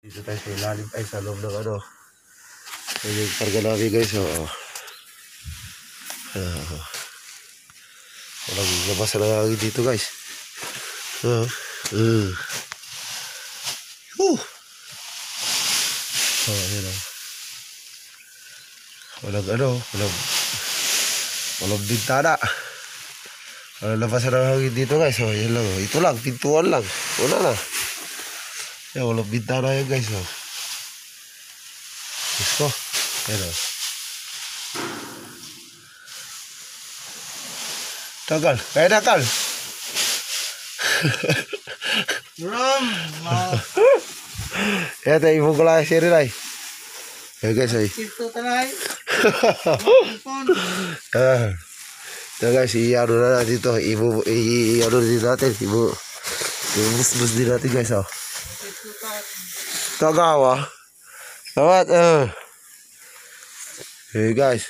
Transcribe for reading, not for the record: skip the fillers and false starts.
Dito tayo sa ilalim ay sa loob ng ano. So yung karga namin guys. Walang labas na hangin dito guys. Ayan o. Walang bintana. Walang labas na hangin dito guys. Yan lang. Ito lang, pintuan lang. Wala na. Yan, walang bintana yan guys. Gusto. Ayan o. Tagal. Kaya nakal. Yan tayo. Ibong ko lang siya rin ay. Ayan guys ay. Ito tanay. Ito guys. I-ano na natin ito. I-ano din natin. I-bus din natin guys. Tagawa. Sawat. Hey guys.